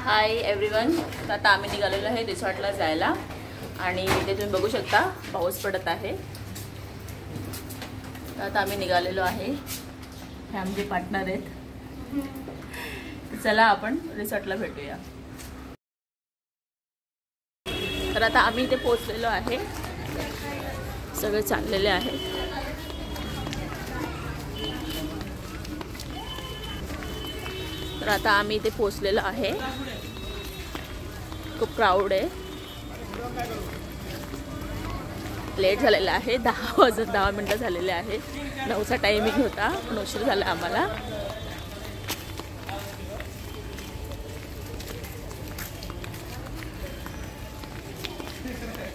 Hi everyone. आता आम्ही निघालेलो आहे रिसॉर्टला जायला आणि इथे तुम्ही बघू शकता पाऊस पडत आहे. आता आम्ही निघालेलो आहे. हे आमचे पार्टनर आहेत. चला आपण रिसॉर्टला भेटूया. तर आता आम्ही इथे पोहोचलेलो आहे. सगळे चाललेले आहे. तर आता आम्ही इथे पोहोचलेलो आहे. खूप क्राऊड आहे. लेट झालेला आहे. 10 वाजून 10 मिनिटं झालेले आहे. 9चा टायमिंग होता पण उशीर झाला आम्हाला.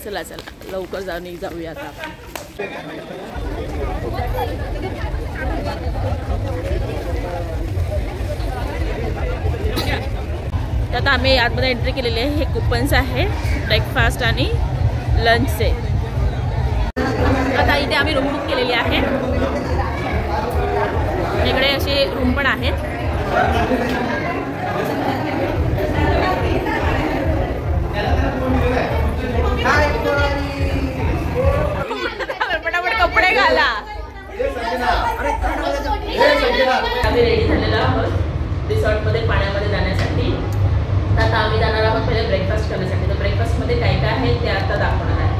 चला चला लवकर जाऊया आता आपण. आता आम्ही आतमध्ये एंट्री केलेली आहे. हे कुपन्स आहे ब्रेकफास्ट आणि लंचचे. आता इथे आम्ही रूम बुक केलेली आहे. इकडे असे रूम पण आहेत. पटापट कपडे घाला. आम्ही रेडी झालेलो आहोत रिसॉर्टमध्ये पाण्यामध्ये जाण्यासाठी. आता आम्ही जाणार आहोत पहिले ब्रेकफास्ट करण्यासाठी. तर ब्रेकफास्टमध्ये काय काय आहे ते आता दाखवणार आहे.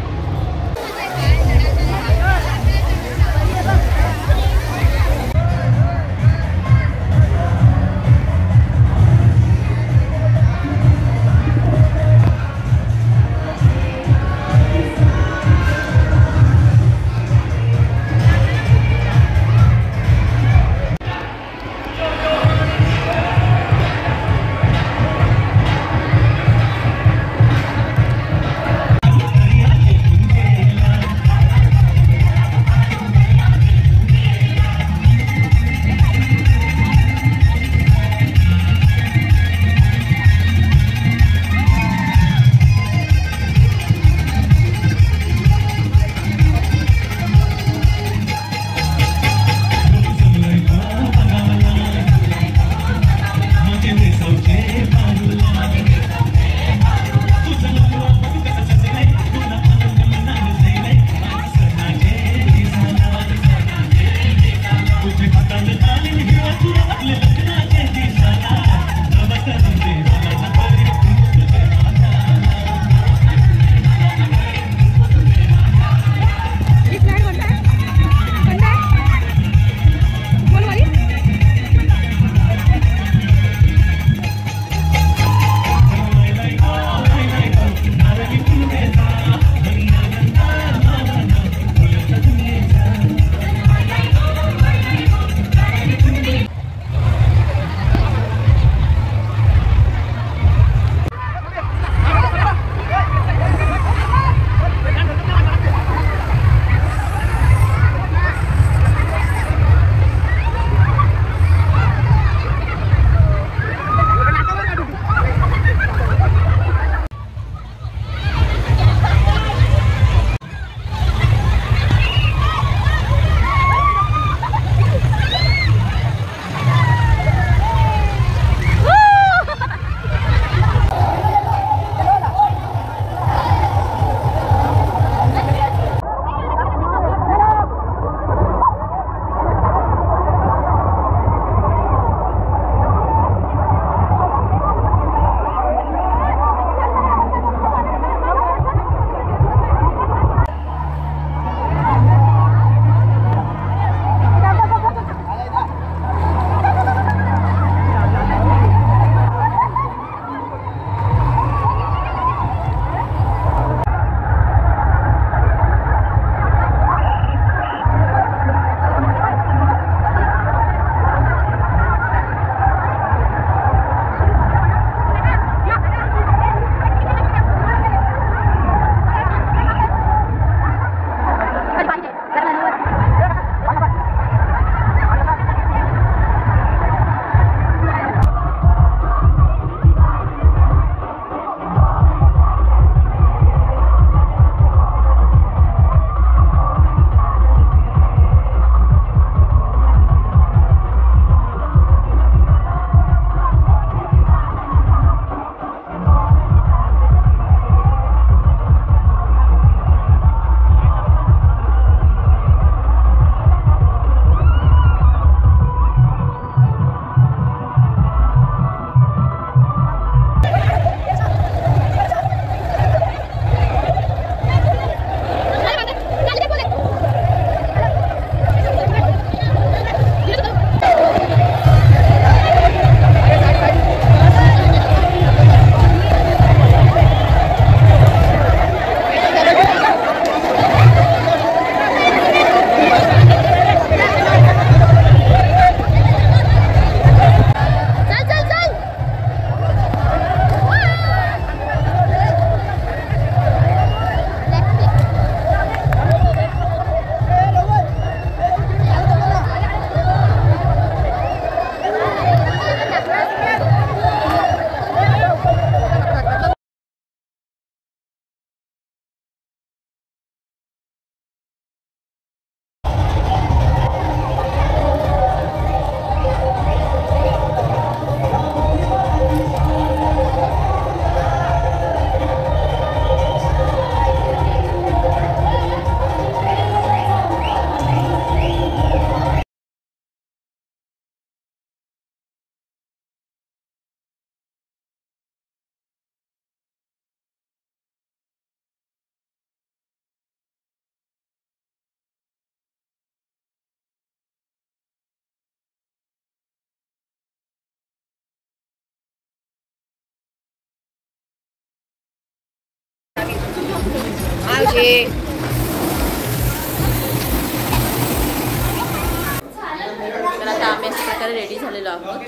तर आता आम्ही अशा प्रकारे रेडी झालेलो आहोत.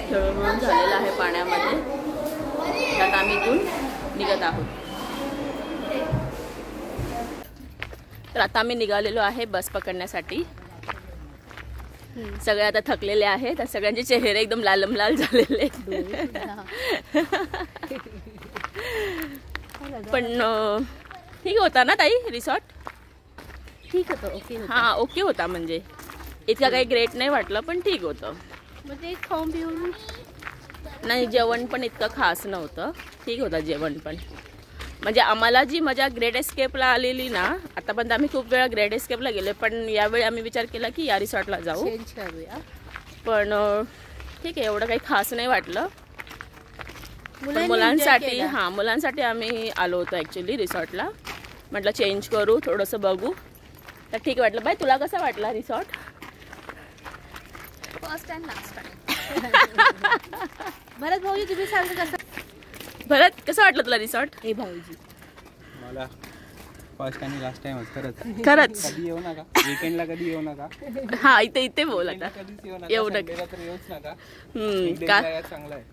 खेळून झालेलं आहे पाण्यामध्ये. आता आम्ही इथून निघत आहोत. तर आता आम्ही निघालेलो आहे बस पकडण्यासाठी. सगळे आता थकलेले आहेत. सगळ्यांचे चेहरे एकदम लाल झालेले. पण ठीक होता ना ताई रिसॉर्ट? ठीक होतं. ओके. हा ओके होता. म्हणजे इतका काही ग्रेट नाही वाटलं पण ठीक होतं. म्हणजे खाऊन पिऊन नाही जेवण पण इतकं खास नव्हतं. ठीक होतं जेवण पण. म्हणजे आम्हाला जी मजा ग्रेट एस्केपला आलेली ना, आतापर्यंत आम्ही खूप वेळा ग्रेट एस्केपला गेलो पण यावेळी आम्ही विचार केला की या रिसॉर्टला जाऊ. चेंज करूया. पण ठीक आहे एवढं काही खास नाही वाटलं. मुलांसाठी मुलांसाठी आम्ही आलो होतो ॲक्च्युली रिसॉर्टला. म्हटलं चेंज करू थोडंसं बघू तर ठीक वाटलं. बाई तुला कसं वाटला resort? First and last time. Bharat भाऊजी तुम्ही सांगा कसं? भरत कसं वाटलं तुला रिसॉर्ट? हे भाऊजी मला फर्स्ट आणि लास्ट टाइम खरंच कधी येऊ नका. वीकेंडला कधी येऊ नका. हा इथे बोल आता. येऊ नका तर येऊच नका. का चांगला आहे.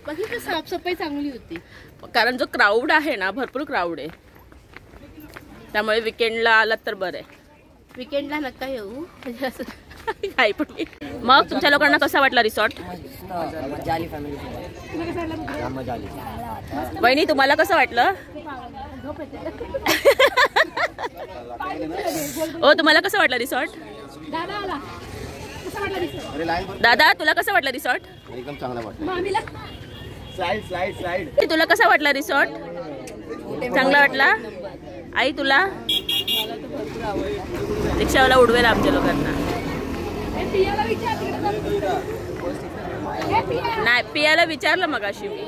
बाकी तर साफसफाई चांगली होती. कारण जो क्राऊड आहे ना भरपूर क्राऊड आहे. त्यामुळे विकेंडला आलात तर बरं आहे. विकेंडला नका येऊ. काही पण. मग तुमच्या लोकांना कसा वाटला रिसॉर्ट? वहिनी तुम्हाला कसं वाटलं? ओ तुम्हाला कसं वाटलं रिसॉर्ट? दादा तुला कसं वाटलं रिसॉर्ट? एकदम चांगला वाटलं. तुला कसा वाटला रिसॉर्ट? चांगला वाटला. आई तुला? रिक्षावाला उडवेल आमच्या लोकांना. नाही पियाला विचारलं मगाशी मी.